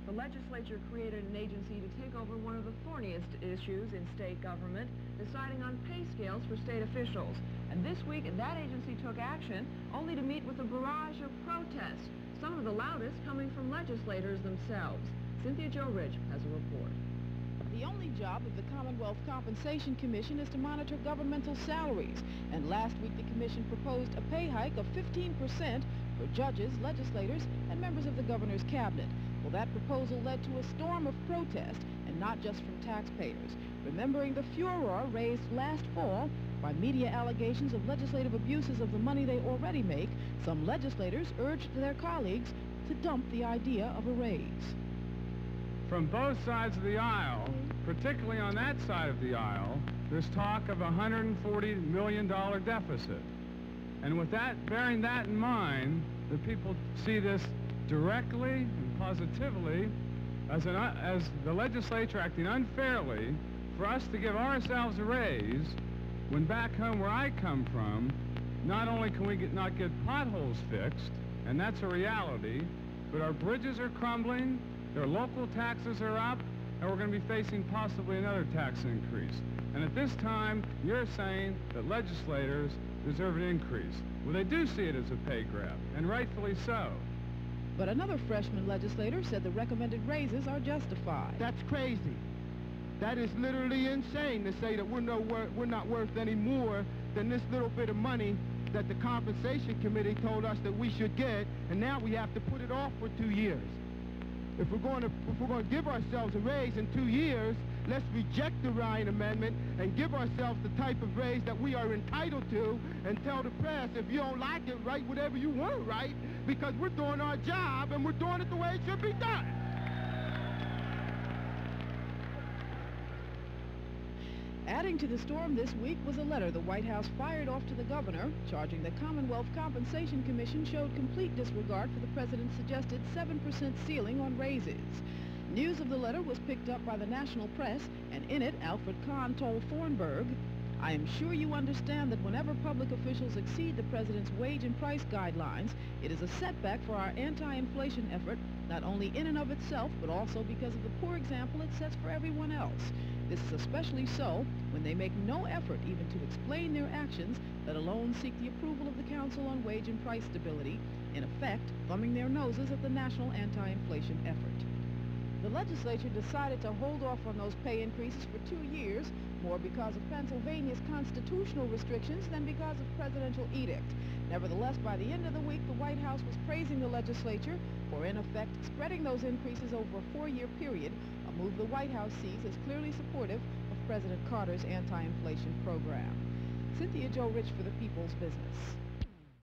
The legislature created an agency to take over one of the thorniest issues in state government, deciding on pay scales for state officials. And this week, that agency took action, only to meet with a barrage of protests, some of the loudest coming from legislators themselves. Cynthia has a report. The only job of the Commonwealth Compensation Commission is to monitor governmental salaries. And last week, the commission proposed a pay hike of 15% for judges, legislators, and members of the governor's cabinet. Well, that proposal led to a storm of protest, and not just from taxpayers. Remembering the furor raised last fall by media allegations of legislative abuses of the money they already make, some legislators urged their colleagues to dump the idea of a raise. From both sides of the aisle, particularly on that side of the aisle, there's talk of a $140 million deficit. And with that, bearing that in mind, the people see this directly and positively as the legislature acting unfairly for us to give ourselves a raise when back home where I come from, not only can we not get potholes fixed, and that's a reality, but our bridges are crumbling, their local taxes are up, and we're going to be facing possibly another tax increase. And at this time, you're saying that legislators deserve an increase. Well, they do see it as a pay grab, and rightfully so. But another freshman legislator said the recommended raises are justified. That's crazy. That is literally insane to say that we're not worth any more than this little bit of money that the compensation committee told us that we should get, and now we have to put it off for 2 years. If we're going to give ourselves a raise in 2 years, let's reject the Ryan Amendment and give ourselves the type of raise that we are entitled to, and tell the press, if you don't like it, write whatever you want, right? Because we're doing our job and we're doing it the way it should be done. Adding to the storm this week was a letter the White House fired off to the governor, charging the Commonwealth Compensation Commission showed complete disregard for the president's suggested 7% ceiling on raises. News of the letter was picked up by the national press, and in it, Alfred Kahn told Thornburg, "I am sure you understand that whenever public officials exceed the president's wage and price guidelines, it is a setback for our anti-inflation effort, not only in and of itself, but also because of the poor example it sets for everyone else. This is especially so when they make no effort even to explain their actions, let alone seek the approval of the Council on Wage and Price Stability, in effect, thumbing their noses at the national anti-inflation effort." The legislature decided to hold off on those pay increases for 2 years, more because of Pennsylvania's constitutional restrictions than because of presidential edict. Nevertheless, by the end of the week, the White House was praising the legislature for, in effect, spreading those increases over a 4-year period, a move the White House sees as clearly supportive of President Carter's anti-inflation program. Cynthia for the People's Business.